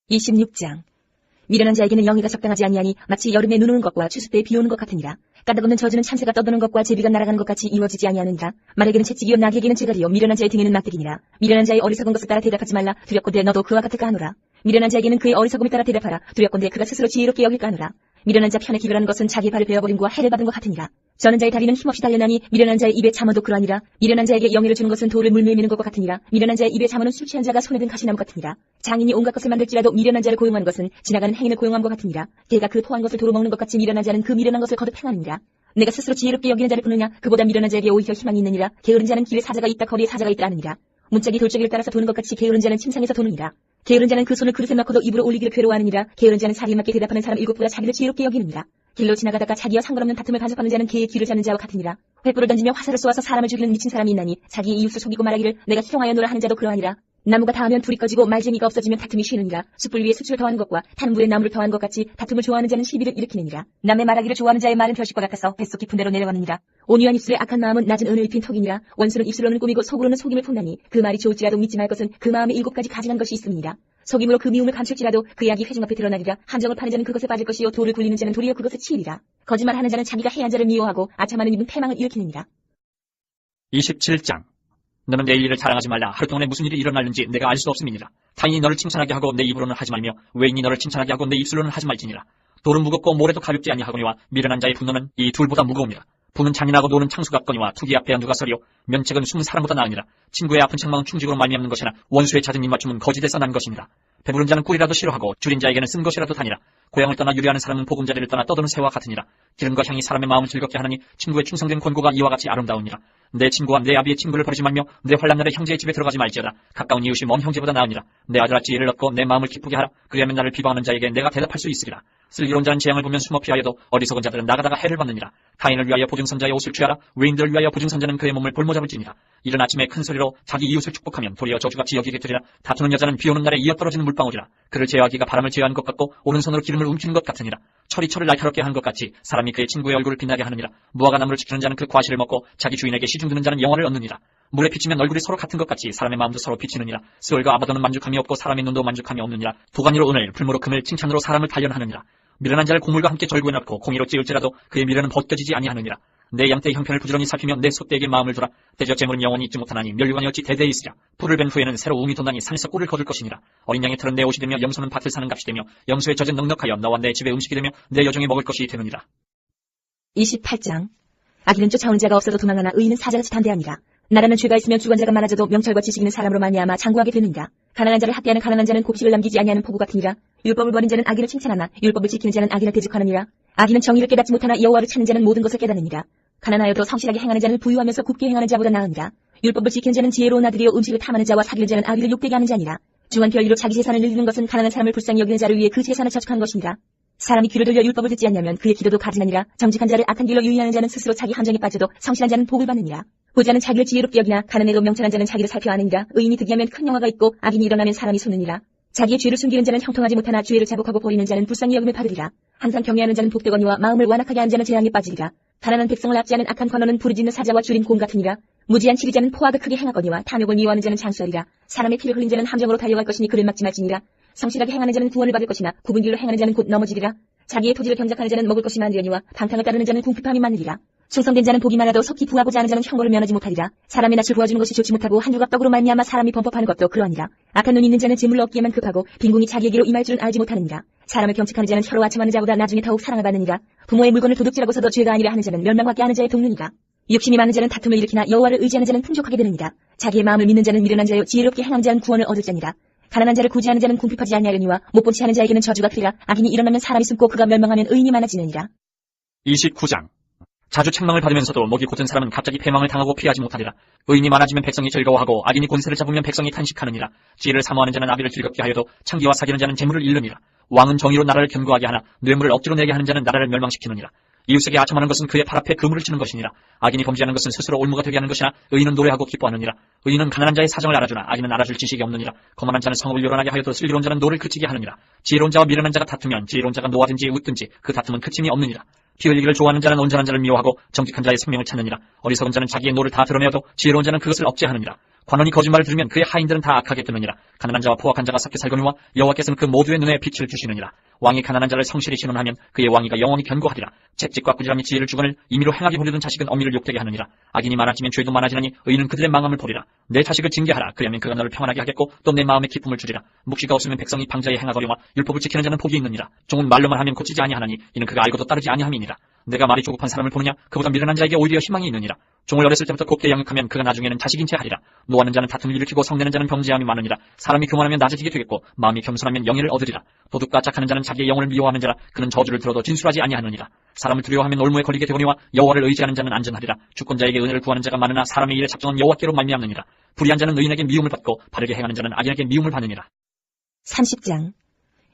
26장. 미련한 자에게는 영예가 적당하지 아니하니 마치 여름에 눈 오는 것과 추수 때에 비 오는 것 같으니라. 까닭없는 저주는 참새가 떠드는 것과 제비가 날아가는 것 같이 이루어지지 아니하느니라. 말에게는 채찍이요 나귀에게는 제갈이요 미련한 자의 등에는 막대기니라. 미련한 자의 어리석은 것을 따라 대답하지 말라. 두렵건대 너도 그와 같을까 하노라. 미련한 자에게는 그의 어리석음을 따라 대답하라. 두렵건대 그가 스스로 지혜롭게 여길까 하노라. 미련한 자 편에 기별하는 것은 자기의 발을 베어버림과 해를 받은 것 같으니라. 저는 자의 다리는 힘없이 달려나니 미련한 자의 입에 잠어도 그러하니라. 미련한 자에게 영예를 주는 것은 돌을 물매에 미는 것과 같으니라. 미련한 자의 입에 잠어는 술 취한 자가 손에 든 가시나무 같으니라. 장인이 온갖 것을 만들지라도 미련한 자를 고용하는 것은 지나가는 행인을 고용함과 같으니라. 개가 그 토한 것을 도로 먹는 것 같이 미련한 자는 그 미련한 것을 거듭 행하느니라. 내가 스스로 지혜롭게 여기는 자를 부르냐. 그보다 미련한 자에게 오히려 희망이 있느니라. 게으른 자는 길에 사자가 있다 거리에 사자가 있다 하느니라. 문짝이 돌적이를 따라서 도는 것 같이 게으른 자는 침상에서 도느니라. 게으른 자는 그 손을 그릇에 넣고도 입으로 올리기를 괴로워하느니라. 게으른 자는 자리에 맞게 대답하는 사람 일곱보다 자기를 지혜롭게 여기느니라. 길로 지나가다가 자기와 상관없는 다툼을 간섭하는 자는 개의 귀를 잡는 자와 같으니라. 횃불을 던지며 화살을 쏘아서 사람을 죽이는 미친 사람이 있나니 자기의 이웃을 속이고 말하기를 내가 희롱하여 노라 하는 자도 그러하니라. 나무가 닿으면 불이 꺼지고 말쟁이가 없어지면 다툼이 쉬느니라. 숯불 위에 수치를 더하는 것과 타는 물에 나무를 더하는 것 같이 다툼을 좋아하는 자는 시비를 일으키느니라. 남의 말하기를 좋아하는 자의 말은 벼식과 같아서 뱃속 깊은 데로 내려가느니라. 온유한 입술의 악한 마음은 낮은 은을 입힌 턱이니라. 원수는 입술로는 꾸미고 속으로는 속임을 품나니 그 말이 좋을지라도 믿지 말 것은 그 마음에 7가지 가증한 것이 있음이니라. 속임으로 그 미움을 감출지라도 그 약이 회중 앞에 드러나리라. 함정을 파는 자는 그것에 빠질 것이요 돌을 굴리는 자는 도리어 그것에 치이리라. 거짓말하는 자는 자기가 해한 자를 미워하고 아첨하는 입은 패망을 일으키느니라. 27장. 너는 내 일을 자랑하지 말라. 하루 동안에 무슨 일이 일어났는지 내가 알 수 없음이니라. 타인이 너를 칭찬하게 하고 내 입으로는 하지 말며 외인이 너를 칭찬하게 하고 내 입술로는 하지 말지니라. 돌은 무겁고 모래도 가볍지 아니하거니와 미련한 자의 분노는 이 둘보다 무거우니라. 부는 잔인하고 노는 창수 같거니와 투기 앞에 누가 서리요 면책은 숨은 사람보다 나으니라. 친구의 아픈 책망은 충직으로 말미암는 것이나 원수의 잦은 입맞춤은 거짓에서 난 것이니라. 배부른 자는 꿀이라도 싫어하고 줄인 자에게는 쓴 것이라도 다니라. 고향을 떠나 유리하는 사람은 보금자리를 떠나 떠도는 새와 같으니라. 기름과 향이 사람의 마음을 즐겁게 하느니 친구의 충성된 권고가 이와 같이 아름다우니라. 내 친구와 내 아비의 친구를 버리지 말며 내 환난날에 형제의 집에 들어가지 말지어다. 가까운 이웃이 먼 형제보다 나으니라. 내 아들아 지혜를 얻고 내 마음을 기쁘게 하라. 그리하면 나를 비방하는 자에게 내가 대답할 수 있으리라. 슬기로운 자는 재앙을 보면 숨어 피하여도 어리석은 자들은 나가다가 해를 받느니라. 타인을 위하여 보증선자의 옷을 취하라. 외인들을 위하여 보증선자는 그의 몸을 볼모잡을지니라. 이른 아침에 큰 소리로 자기 이웃을 축복하면 도리어 저주같이 여기게 되리라. 다투는 여자는 비오는 날에 이어떨어지는 물방울이라. 그를 제어하기가 바람을 제어하는 것 같고 오른손으로 기름을 움키는 것 같으니라. 철이 철을 날카롭게 한 것 같이 사람이 그의 친구의 얼굴을 빛나게 하느니라. 무화과 나무를 지키는 자는 그 과실을 먹고 자기 주인에게 시중드는 자는 영화를 얻느니라. 물에 비치면 얼굴이 서로 같은 것 같이 사람의 마음도 서로 비치느니라. 스월과 아바도는 만족함이 없고 사람의 눈도 만족함이 없느니라. 도가니로 은을 풀무로 금을 칭찬으로 사람을 단련하느니라. 미련한 자를 곡물과 함께 절구해 넣고 공의로 찌을지라도 그의 미련은 벗겨지지 아니하느니라. 내 양떼의 형편을 부지런히 살피며 내 소떼에게 마음을 두라. 대저 재물은 영원히 있지 못하나니 멸류관이 어찌 대대에 있으랴. 풀을 벤 후에는 새로 웅이 돋나니 산에서 꿀을 거둘 것이니라. 어린 양의 털은 내 옷이 되며 염소는 밭을 사는 값이 되며 염소의 젖은 넉넉하여 너와 내 집의 음식이 되며 내 여종이 먹을 것이 되느니라. 28장. 악인은 쫓아오는 자가 없어도 도망하나 의인은 사자같이 담대하니라. 나라는 죄가 있으면 주관자가 많아져도 명철과 지식 있는 사람으로 말미암아 장구하게 되느니라. 가난한 자를 학대하는 가난한 자는 곱식을 남기지 아니하는 포구 같으니라. 율법을 버린 자는 악인을 칭찬하나 율법을 지키는 자는 악인을 대적하느니라. 악인은 정의를 깨닫지 못하나 여호와를 찾는 자는 모든 것을 깨닫느니라. 가난하여도 성실하게 행하는 자는 부유하면서 굽게 행하는 자보다 나으니라. 율법을 지키는 자는 지혜로운 아들이요 음식을 탐하는 자와 사귀는 자는 아비를 욕되게 하는 자니라. 중한 별리로 자기 재산을 늘리는 것은 가난한 사람을 불쌍히 여기는 자를 위해 그 재산을 저축한 것이니라. 사람이 귀를 돌려 율법을 듣지 않냐면 그의 기도도 가증하니라. 정직한 자를 악한 길로 유인하는 자는 스스로 자기 함정에 빠져도 성실한 자는 복을 받느니라. 부자는 자기를 지혜롭게 여기나 가난해도 명철한 자는 자기를 살펴 아느니라. 의인이 득이하면 큰 영화가 있고 악인이 일어나면 사람이 솟느니라. 자기의 죄를 숨기는 자는 형통하지 못하나 죄를 자복하고 버리는 자는 불쌍히 여김을 받으리라. 항상 경외하는 자는 복되거니와 마음을 완악하게 하는 자는 재앙에 빠지리라. 가난한 백성을 압제하는 악한 관원은 부르짖는 사자와 줄인 곰 같으니라. 무지한 치리자는 포악을 크게 행하거니와 탐욕을 미워하는 자는 장수하리라. 사람의 피를 흘린 자는 함정으로 달려갈 것이니 그를 막지 말지니라. 성실하게 행하는 자는 구원을 받을 것이나 굽은 길로 행하는 자는 곧 넘어지리라. 자기의 토지를 경작하는 자는 먹을 것이 많으려니와 방탕을 따르는 자는 궁핍함이 많으리라. 충성된 자는 복이 많아도 속히 부하고자 하는 자는 형벌을 면하지 못하리라. 사람의 낯을 보아주는 것이 좋지 못하고 한 조각 떡으로 말미암아 사람이 범법하는 것도 그러하니라. 악한 눈 있는 자는 재물을 얻기에만 급하고 빈궁이 자기에게로 임할 줄은 알지 못하느니라. 사람을 경책하는 자는 혀로 아첨하는 자보다 나중에 더욱 사랑을 받느니라. 부모의 물건을 도둑질하고서도 죄가 아니라 하는 자는 멸망받게 하는 자의 동료니라. 욕심이 많은 자는 다툼을 일으키나 여호와를 의지하는 자는 풍족하게 되느니라. 자기의 마음을 믿는 자는 미련한 자요 지혜롭게 행하는 자는 구원을 얻을 자니라. 가난한 자를 구제하는 자는 궁핍하지 아니하려니와 못본치 하는 자에게는 저주가 크리라. 악인이 일어나면 사람이 숨고 그가 멸망하면 의인이 많아지느니라. 29장. 자주 책망을 받으면서도 목이 곧은 사람은 갑자기 패망을 당하고 피하지 못하리라. 의인이 많아지면 백성이 즐거워하고 악인이 권세를 잡으면 백성이 탄식하느니라. 지혜를 사모하는 자는 아비를 즐겁게 하여도 창기와 사귀는 자는 재물을 잃느니라. 왕은 정의로 나라를 견고하게 하나 뇌물을 억지로 내게 하는 자는 나라를 멸망시키느니라. 이웃에게 아첨하는 것은 그의 팔 앞에 그물을 치는 것이니라. 악인이 범죄하는 것은 스스로 올무가 되게 하는 것이나 의인은 노래하고 기뻐하느니라. 의인은 가난한 자의 사정을 알아주나 악인은 알아줄 지식이 없느니라. 거만한 자는 성읍을 요란하게 하여도 슬기로운 자는 노를 그치게 하느니라. 지혜로운 자와 미련한 자가 다투면 지혜로운 자가 노하든지 웃든지 그 다툼은 그침이 없느니라. 피 흘리기를 좋아하는 자는 온전한 자를 미워하고 정직한 자의 생명을 찾느니라. 어리석은 자는 자기의 노를 다 드러내어도 지혜로운 자는 그것을 억제하느니라. 관원이 거짓말을 들으면 그의 하인들은 다 악하게 되느니라. 가난한 자와 포악한 자가 섞여 살거니와 여호와께서는 그 모두의 눈에 빛을 주시느니라. 왕이 가난한 자를 성실히 신원하면 그의 왕위가 영원히 견고하리라. 채찍과 꾸지람이 지혜를 주거늘 임의로 행하게 보려던 자식은 어미를 욕되게 하느니라. 악인이 많아지면 죄도 많아지나니 의인은 그들의 망함을 보리라. 내 자식을 징계하라. 그리하면 그가 너를 평안하게 하겠고 또 내 마음에 기쁨을 주리라. 묵시가 없으면 백성이 방자에 행하거리와 율법을 지키는 자는 복이 있느니라. 종은 말로만 하면 고치지 아니하나니 이는 그가 알고도 따르지 아니함이니라. 내가 말이 조급한 사람을 보느냐? 그보다 미련한 자에게 오히려 희망이 있느니라. 종을 어렸을 때부터 곱게 양육하면 그가 나중에는 자식인 채 하리라. 노하는 자는 다툼을 일으키고 성내는 자는 범죄함이 많으니라. 사람이 교만하면 낮아지게 되겠고 마음이 겸손하면 영예를 얻으리라. 도둑과 짝하는 자는 자기의 영혼을 미워하는 자라. 그는 저주를 들어도 진술하지 아니하느니라. 사람을 두려워하면 올무에 걸리게 되거니와 여호와를 의지하는 자는 안전하리라. 주권자에게 은혜를 구하는 자가 많으나 사람의 일에 작정은 여호와께로 말미암느니라. 불의한 자는 의인에게 미움을 받고 바르게 행하는 자는 악인에게 미움을 받느니라. 30장.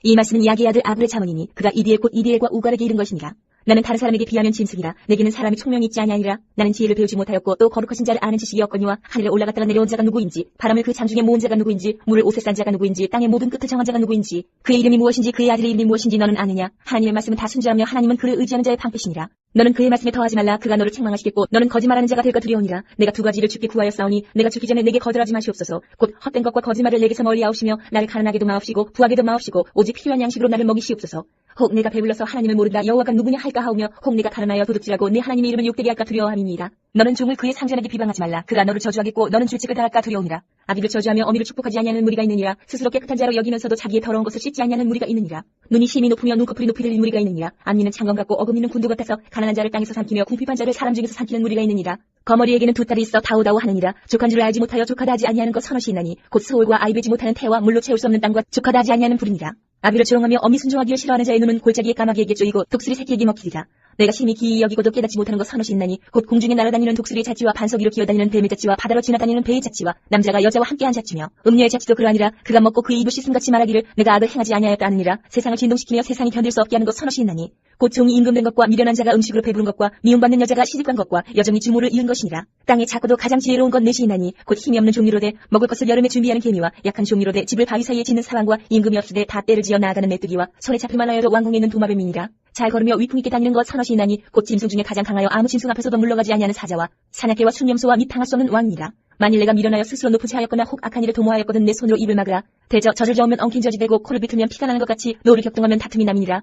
이 말씀은 야기의 아들 아브의 자문이니 그가 이디엘 곧 이디엘과 우갈에게 이른 것이니라. 나는 다른 사람에게 비하면 짐승이라. 내게는 사람이 총명이 있지 아니하니라. 나는 지혜를 배우지 못하였고 또 거룩하신 자를 아는 지식이 없거니와 하늘에 올라갔다가 내려온 자가 누구인지, 바람을 그 장중에 모은 자가 누구인지, 물을 옷에 싼 자가 누구인지, 땅의 모든 끝을 정한 자가 누구인지, 그의 이름이 무엇인지, 그의 아들의 이름이 무엇인지 너는 아느냐? 하나님의 말씀은 다 순전하며 하나님은 그를 의지하는 자의 방패시니라. 너는 그의 말씀에 더하지 말라. 그가 너를 책망하시겠고 너는 거짓말하는 자가 될까 두려우니라. 내가 두 가지를 주께 구하였사오니 내가 죽기 전에 내게 거절하지 마시옵소서. 곧 헛된 것과 거짓말을 내게서 멀리 하옵시며 나를 가난하게도 마옵시고 부하게도 마옵시고 오직 필요한 양식으로 나를 먹이시옵소서. 혹 내가 배불러서 하나님을 모른다 여호와가 누구냐 할까 하오며 혹 내가 가난하여 도둑질하고 내 하나님의 이름을 욕되게 할까 두려워함이니이다. 너는 종을 그의 상전에게 비방하지 말라. 그가 너를 저주하겠고 너는 줄책을 당할까 두려우니라. 아비를 저주하며 어미를 축복하지 아니하는 무리가 있느니라. 스스로 깨끗한 자로 여기면서도 자기의 더러운 것을 씻지 아니하는 무리가 있느니라. 눈이 심히 높으며 눈꺼풀이 높이 들린 무리가 있느니라. 앞니는 창검 같고 어금니는 군두 같아서 가난한 자를 땅에서 삼키며 궁핍한 자를 사람 중에서 삼키는 무리가 있느니라. 거머리에게는 두 딸이 있어 다우다우 하느니라. 족한 줄을 알지 못하여 족하다 하지 아니하는 것 서너시 있나니 곧 스올과 아이 베지 못하는 태와 물로 채울 수 없는 땅과 족하다 하지 아니하는 불이니라. 아비를 조롱하며 어미 순종하기를 싫어하는 자의 눈은 골짜기에 까마귀에게 쪼이고 독수리 새끼에게 먹히리라. 내가 심히 기이 여기고도 깨닫지 못하는 것 서너시 있나니 곧 공중에 날아다니는 독수리의 자치와 반석 위로 기어다니는 뱀의 자치와 바다로 지나다니는 배의 자치와 남자가 여자와 함께한 자치며 음녀의 자치도 그러하니라. 그가 먹고 그 입을 씻음같이 말하기를 내가 악을 행하지 아니하였다 하느니라. 세상을 진동시키며 세상이 견딜 수 없게 하는 것 서너시 있나니 곧 종이 임금된 것과 미련한 자가 음식으로 배부른 것과 미움받는 여자가 시집간 것과 여정이 주모를 이은 것이니라. 땅에 작고도 가장 지혜로운 것 넷이 있나니 곧 힘이 없는 종류로되 먹을 것을 여름에 준비하는 개미와 약한 종류로되 집을 바위 사이에 짓는 사람과 임금이 없으되 다 때를 지어 나아가는 메뚜기와 손에 잡힐만 하여도 왕궁에 있는 도마뱀이니라. 잘 걸으며 위풍 있게 다니는 것 서너시 있나니 곧 짐승 중에 가장 강하여 아무 짐승 앞에서도 물러가지 아니하는 사자와 사냥개와 순념소와 및 당할 수 없는 왕이니라. 만일 내가 미련하여 스스로 높으지 하였거나 혹 악한 일을 도모하였거든 내 손으로 입을 막으라. 대저 젖을 저으면 엉킨 젖이 되고 코를 비틀면 피가 나는 것 같이 노를 격동하면 다툼이 남이니라.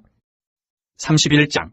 31장.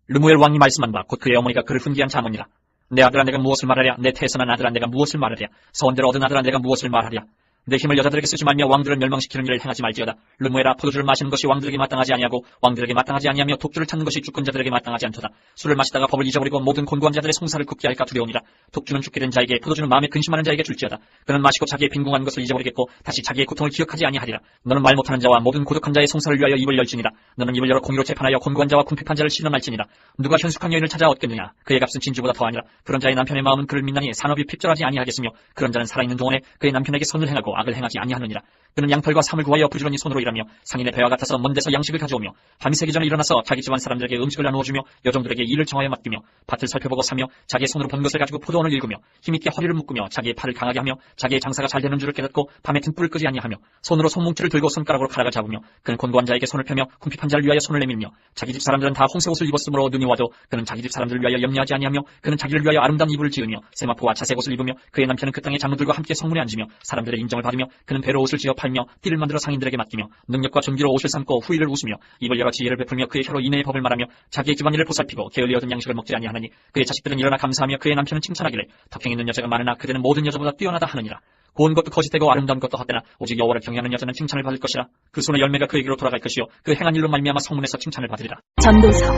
르무엘 왕이 말씀한 바 곧 그의 어머니가 그를 훈계한 자문이라. 내 아들아 내가 무엇을 말하랴? 내 태선한 아들아 내가 무엇을 말하랴? 서원대로 얻은 아들아 내가 무엇을 말하랴? 내 힘을 여자들에게 쓰지 말며 왕들을 멸망시키는 일을 행하지 말지어다. 르무엘아 포도주를 마시는 것이 왕들에게 마땅하지 아니하고 왕들에게 마땅하지 아니하며 독주를 찾는 것이 주권자들에게 마땅하지 않도다. 술을 마시다가 법을 잊어버리고 모든 곤고한 자들의 송사를 굽게 할까 두려우니라. 독주는 죽게 된 자에게 포도주는 마음에 근심하는 자에게 줄지어다. 그는 마시고 자기의 빈궁한 것을 잊어버리겠고 다시 자기의 고통을 기억하지 아니하리라. 너는 말 못하는 자와 모든 고독한 자의 송사를 위하여 입을 열지니라. 너는 입을 열어 공의로 재판하여 곤고한 자와 궁핍한 자를 신원할지니라. 누가 현숙한 여인을 찾아 얻겠느냐? 그의 값은 진주보다 더하니라. 그런 자의 남편의 마음은 그를 믿나니 산업이 핍절하지 아니하겠으며 그런 자는 살아있는 동안에 그의 남편에게 선을 행하고 악을 행하지 아니하느니라. 그는 양털과 삼을 구하여 부지런히 손으로 일하며 상인의 배와 같아서 먼 데서 양식을 가져오며 밤이 새기 전에 일어나서 자기 집안 사람들에게 음식을 나누어주며 여종들에게 일을 정하여 맡기며 밭을 살펴보고 사며 자기의 손으로 번 것을 가지고 포도원을 일구며 힘있게 허리를 묶으며 자기의 팔을 강하게 하며 자기의 장사가 잘 되는 줄을 깨닫고 밤에 등불을 끄지 아니하며 손으로 손뭉치를 들고 손가락으로 칼을 잡으며 그는 곤고한 자에게 손을 펴며 궁핍한 자를 위하여 손을 내밀며 자기 집 사람들은 다 홍색 옷을 입었으므로 눈이 와도 그는 자기 집 사람들을 위하여 염려하지 아니하며 그는 자기를 위하여 아름다운 이불을 지으며 세마포와 자색 옷을 입으며 그의 남편은 그 땅의 장로들과 함께 성문에 앉으며 사람들의 인정을 받으며 그는 배로 옷을 지어 팔며 띠를 만들어 상인들에게 맡기며 능력과 존귀로 옷을 삼고 후의를 웃으며 입을 열어 지혜를 베풀며 그의 혀로 인애의 법을 말하며 자기의 집안일을 보살피고 게을리 얻은 양식을 먹지 아니하느니 그의 자식들은 일어나 감사하며 그의 남편은 칭찬하기를 덕행 있는 여자가 많으나 그대는 모든 여자보다 뛰어나다 하느니라. 고운 것도 거짓되고 아름다운 것도 헛되나 오직 여호와를 경외하는 여자는 칭찬을 받을 것이라. 그 손의 열매가 그에게로 돌아갈 것이요 그 행한 일로 말미암아 성문에서 칭찬을 받으리라. 전도서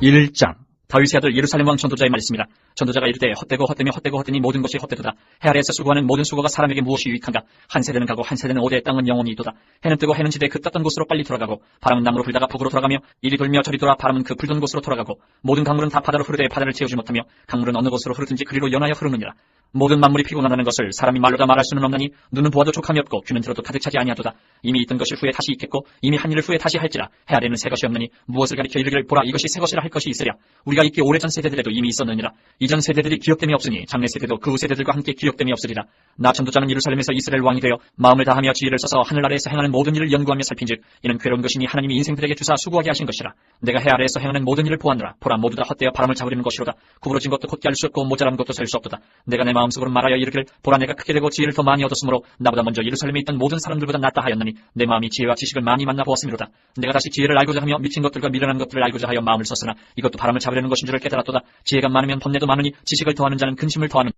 1장. 다윗의 아들 예루살렘 왕 전도자의 말씀이라. 전도자가 이르되 헛되고 헛되며 헛되고 헛되니 모든 것이 헛되도다. 해 아래에서 수고하는 모든 수고가 사람에게 무엇이 유익한가? 한 세대는 가고 한 세대는 오되 땅은 영원히 있도다. 해는 뜨고 해는 지되 그 떴던 곳으로 빨리 돌아가고 바람은 남으로 불다가 북으로 돌아가며 이리 돌며 저리 돌아 바람은 그 불던 곳으로 돌아가고 모든 강물은 다 바다로 흐르되 바다를 채우지 못하며 강물은 어느 곳으로 흐르든지 그리로 연하여 흐르느니라. 모든 만물이 피곤하다는 것을 사람이 말로 다 말할 수는 없나니 눈은 보아도 족함이 없고 귀는 들어도 가득 차지 아니하도다. 이미 있던 것이 후에 다시 있겠고 이미 한 일을 후에 다시 할지라. 해 아래는 새 것이 없느니 무엇을 가리켜 이르기를 보라 이것이 새 것이라 할 것이 있으랴. 우리가 네가 있기 오래전 세대들에도 이미 있었느니라. 이전 세대들이 기억됨이 없으니 장래 세대도 그 후 세대들과 함께 기억됨이 없으리라. 나 전도자는 예루살렘에서 이스라엘 왕이 되어 마음을 다하며 지혜를 써서 하늘 아래에서 행하는 모든 일을 연구하며 살핀즉 이는 괴로운 것이니 하나님이 인생들에게 주사 수고하게 하신 것이라. 내가 해 아래에서 행하는 모든 일을 보았노라. 보라 모두 다 헛되어 바람을 잡으려는 것이로다. 구부러진 것도 곧게 알 수 없고 모자란 것도 셀 수 없도다. 내가 내 마음속으로 말하여 이르기를 보라 내가 크게 되고 지혜를 더 많이 얻었으므로 나보다 먼저 예루살렘에 있던 모든 사람들보다 낫다 하였느니 내 마음이 지혜와 지식을 많이 만나 보았음이로다. 내가 다시 지혜를 알고자 하며 미친 것들과 미련한 것들을 알고자 하여 마음을 썼으나 이것도 바람을 잡으려는 것인 줄을 깨달았도다. 지혜가 많으면 번뇌도 많으니 지식을 더하는 자는 근심을 더하는